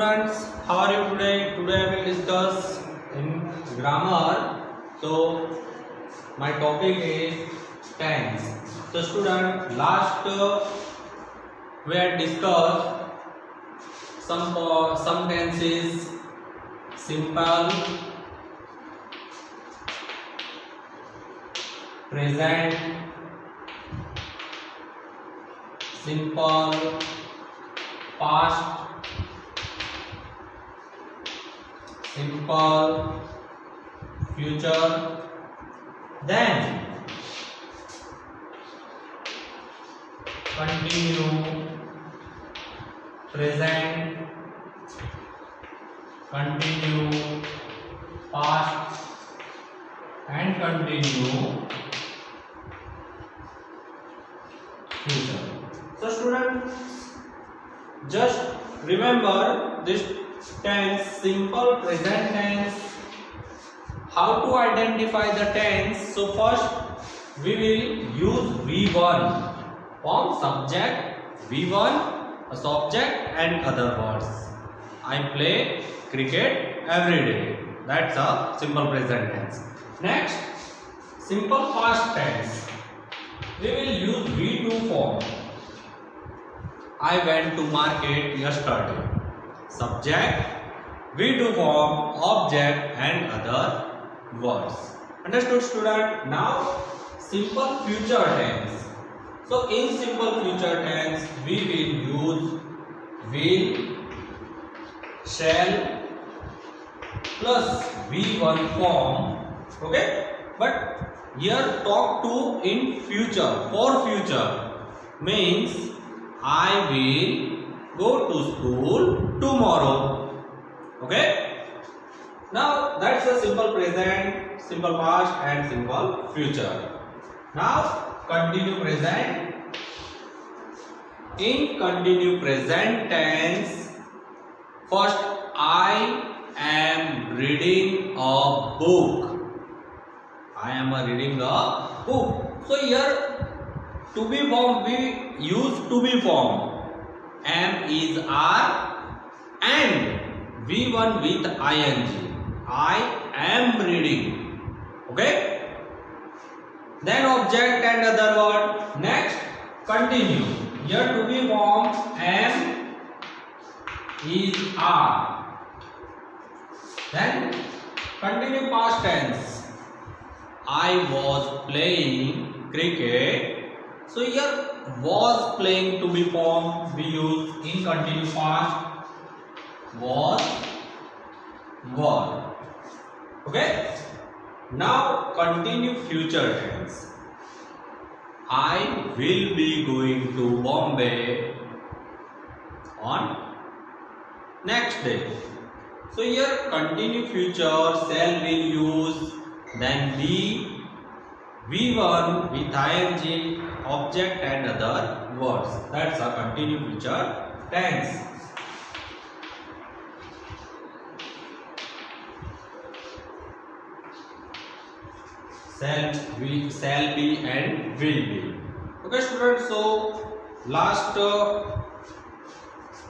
students, how are you today? Today I will discuss in grammar. So my topic is tense. So student, last we had discussed some tenses: simple, present, simple, past, simple, future, then continue, present, continue, past, and continue, future. So students, just remember this tense, simple, present tense. How to identify the tense? So first we will use V1 form subject, V1 a subject and other words. I play cricket every day. That's a simple present tense. Next, simple past tense. We will use V2 form. I went to market yesterday. Subject, V2 form, object and other words. Understood student? Now simple future tense. So in simple future tense we will use will, shall plus V1 form. Okay? But here talk to in future, for future means I will go to school tomorrow. Okay? Now that's a simple present, simple past and simple future. Now continue present. In continue present tense, first I am reading a book. I am reading a book. So here to be form we use to be form. Am is are and V1 with ing. I am reading. Okay. Then object and other word. Next continue. Here to be form am is are. Then continue past tense. I was playing cricket. So here was playing to be form we use in continue past was were. Okay. Now continue future tense. I will be going to Bombay on next day. So here continue future shall will use, then be V1 with ing, object and other words. That's a continue future tense. Shall be and will be. Okay students, so last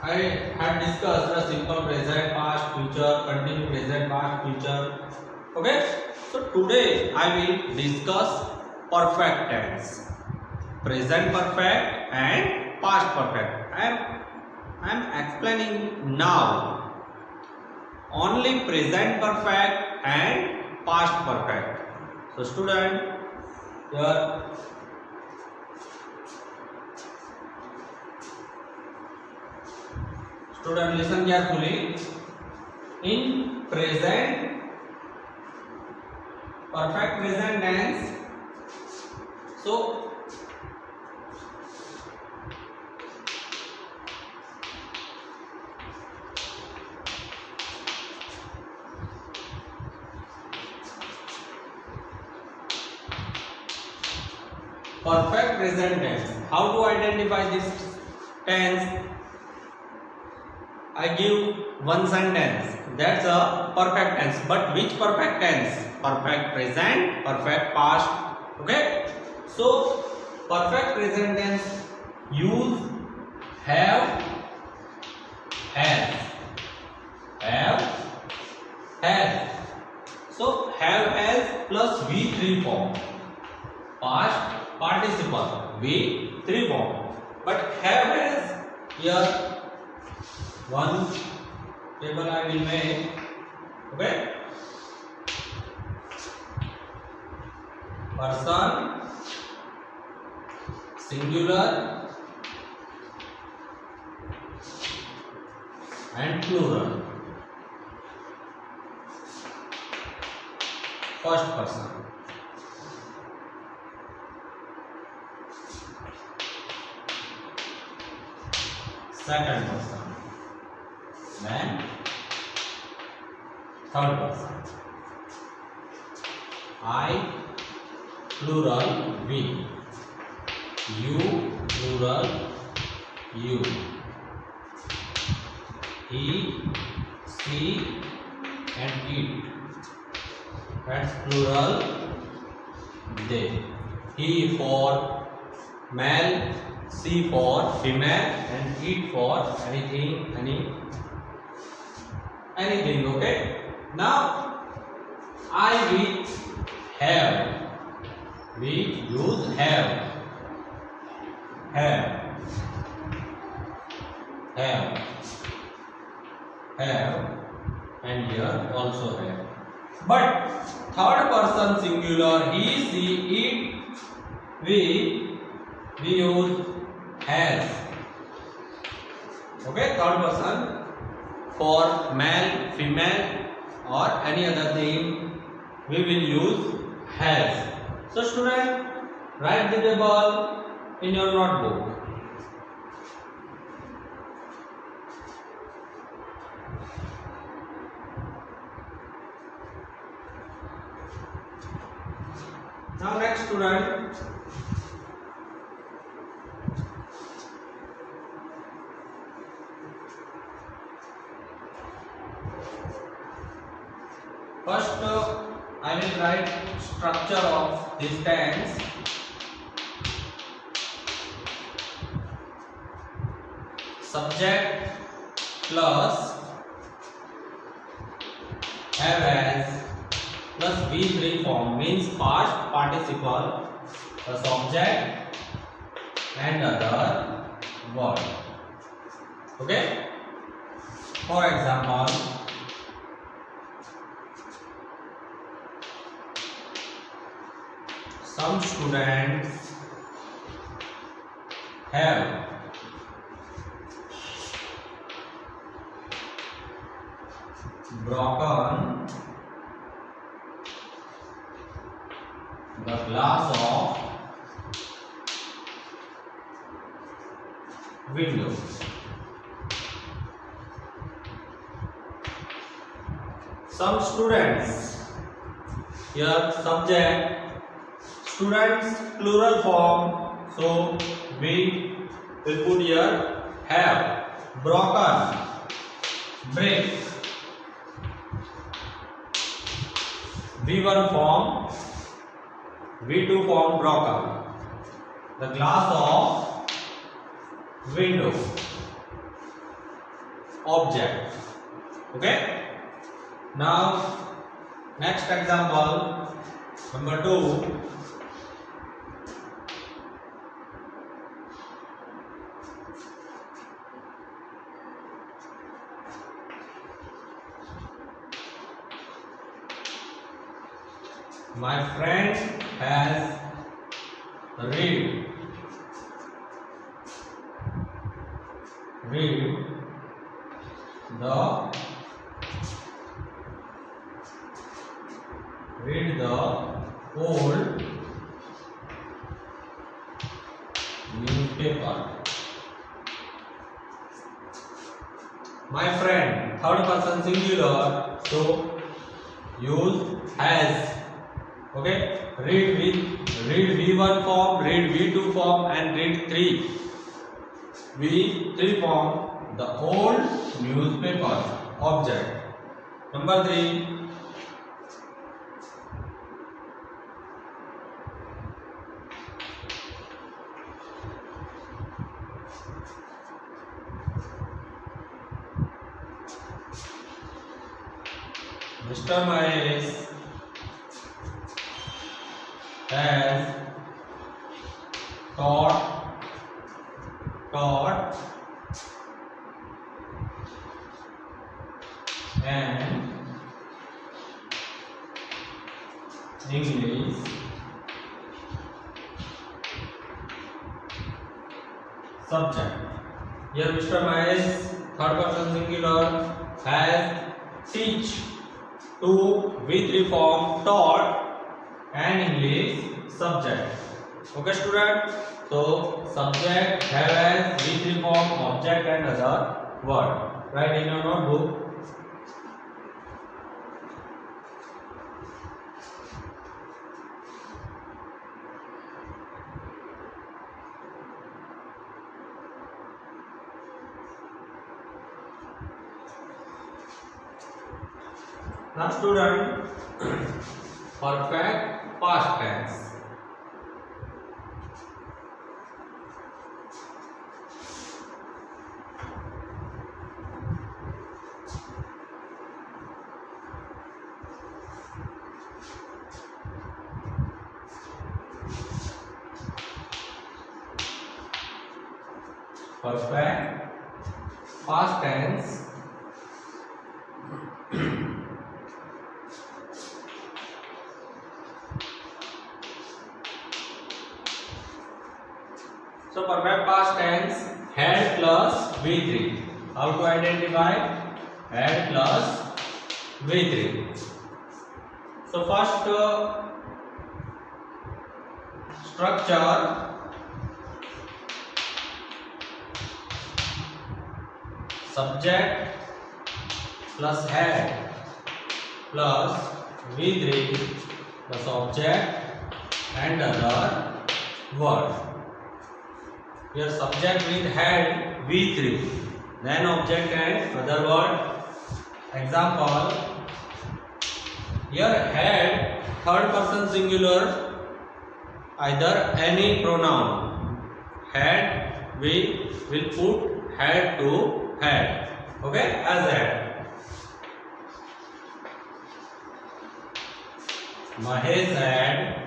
I had discussed the simple present, past, future, continue present, past, future. Okay, so today I will discuss perfect tense, present perfect and past perfect. I am explaining now only present perfect and past perfect. So student, here student listen carefully. In present perfect present tense, so perfect present tense. How to identify this tense? I give one sentence. That's a perfect tense. But which perfect tense? Perfect present, perfect past. Okay. So perfect present tense use have, has. V3 form. But have has here one table I will make. Okay. Person, singular and plural. First person. Second person. Then third person. I plural we. You plural you. He, she and it. That's plural they. He for male, she for female and it for anything, anything. Okay. Now I we have. We use have, and here also have. But third person singular, he, she, it, we use has. Okay, third person for male, female or any other thing we will use has. So student, write the table in your notebook. Now next student, first I will write structure of this tense. Subject plus have as plus V3 form means past participle plus object and other word. Okay. For example, some students have broken the glass of window. Some students, here subject, students plural form, so we will put here have, broken, break. V1 form, V2 form broken. The glass of window. Object. Okay. Now next example, number 2. My friend has read the old newspaper. My friend, third person singular, so use has. Okay, read V1 form, read V2 form and read V3 form, the old newspaper. Object. Number 3. Mr. Mahesh has taught taught and English subject. Here Mr. Mahesh, third person singular, has teach to V3 form taught and English subject. Okay student, so subject have as V3 form object and other word. Write in your notebook. Now student, perfect past tense. Perfect past tense so perfect past tense had plus V3. How to identify had plus V3? So first structure subject plus had plus V3 plus object and other word. Here subject with had V3, then object and other word. Example, here had third person singular, either any pronoun. Had, we will put had to had. Okay, as had. Mahesh had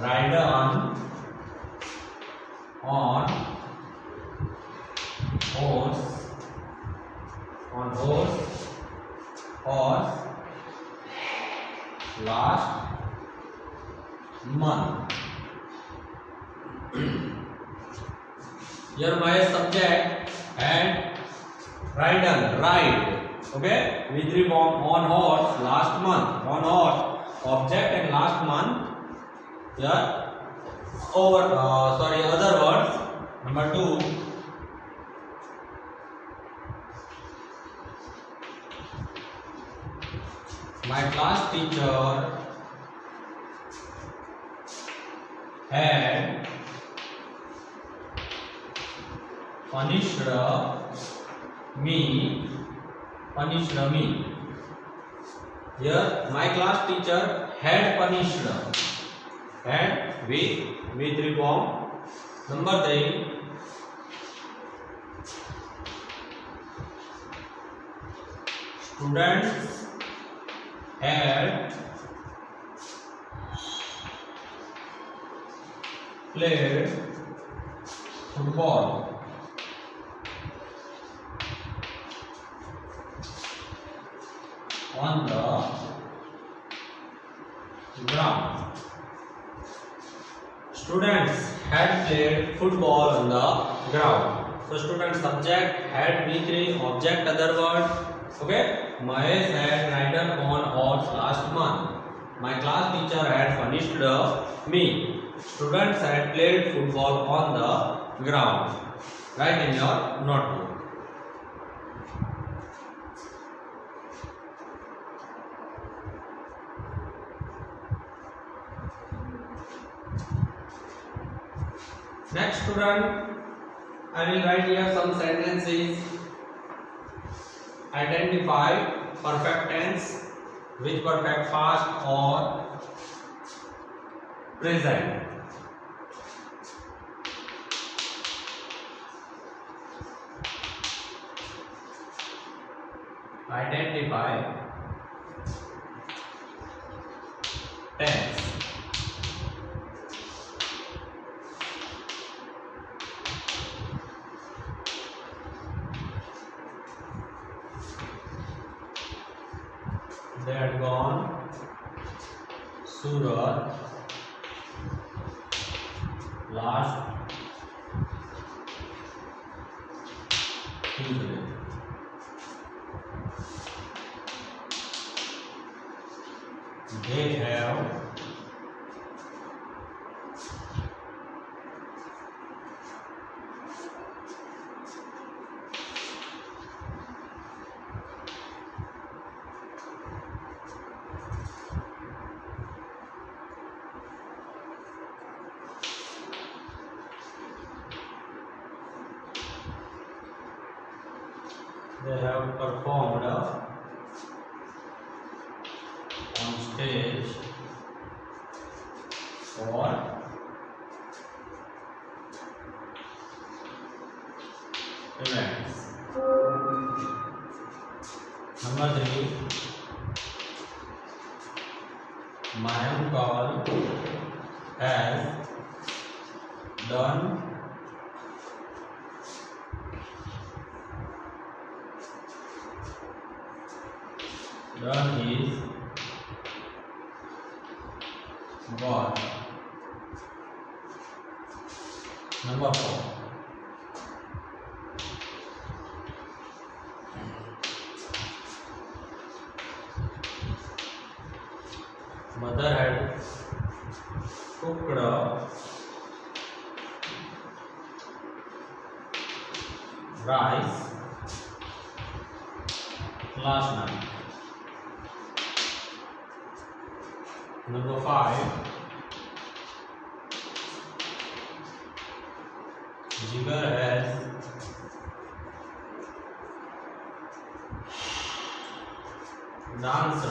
ridden on horse last month. Here my subject had ridden, ride. Okay, V3 form on horse last month, on horse, object and last month. Here other words. Number 2, my class teacher had punished me. Here my class teacher had punished. Had V3 form. Number 3, students had played football on the ground. Students had played football on the ground. So student subject had V3, object other word. Okay, Mahesh had ridden on horse last month. My class teacher had punished me. Students had played football on the ground. Write in your notebook. Next student, I will write here some sentences. Identify perfect tense with perfect past or present. Identify tense they had gone Surat last Tuesday. They have performed on stage for events. Number 3, my uncle has done his work. Number 4, mother had cooked rice last night. Number 5, Jigar has danced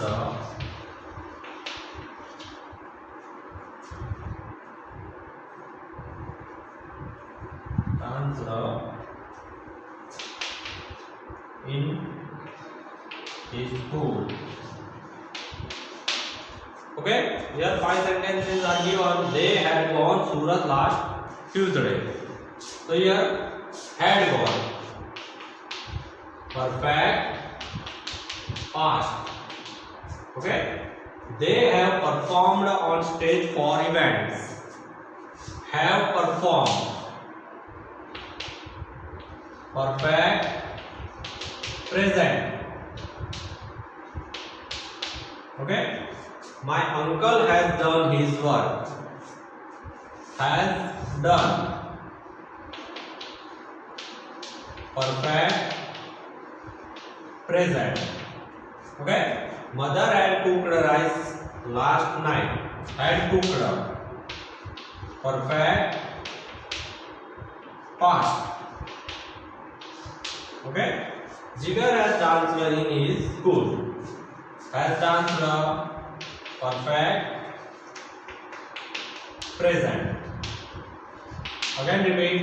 in his school. Okay, here 5 sentences are given. They had gone Surat last Tuesday. So here had gone, perfect past. Okay, they have performed on stage for events. Have performed, perfect present. Okay, my uncle has done his work. Has done, perfect present. Okay, mother had cooked rice last night. Had cooked, perfect past. Okay, Jigar has danced in his school. Has danced, perfect present. Again repeat.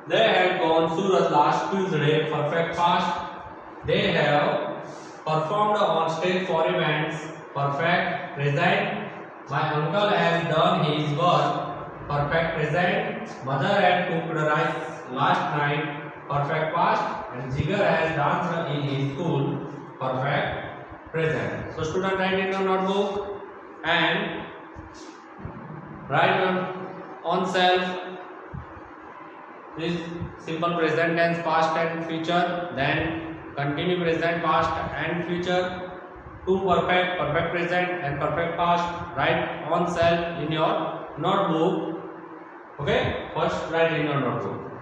They had gone Surat last Tuesday, perfect past. They have performed on stage for events, perfect present. My uncle has done his work, perfect present. Mother had cooked rice last night, perfect past. And Jigar has danced in his school, perfect present. So student, write in your notebook and write on self this simple present tense, past and future, then continue present, past and future, two perfect, perfect present and perfect past. Write on self in your notebook. Okay, first write in your notebook.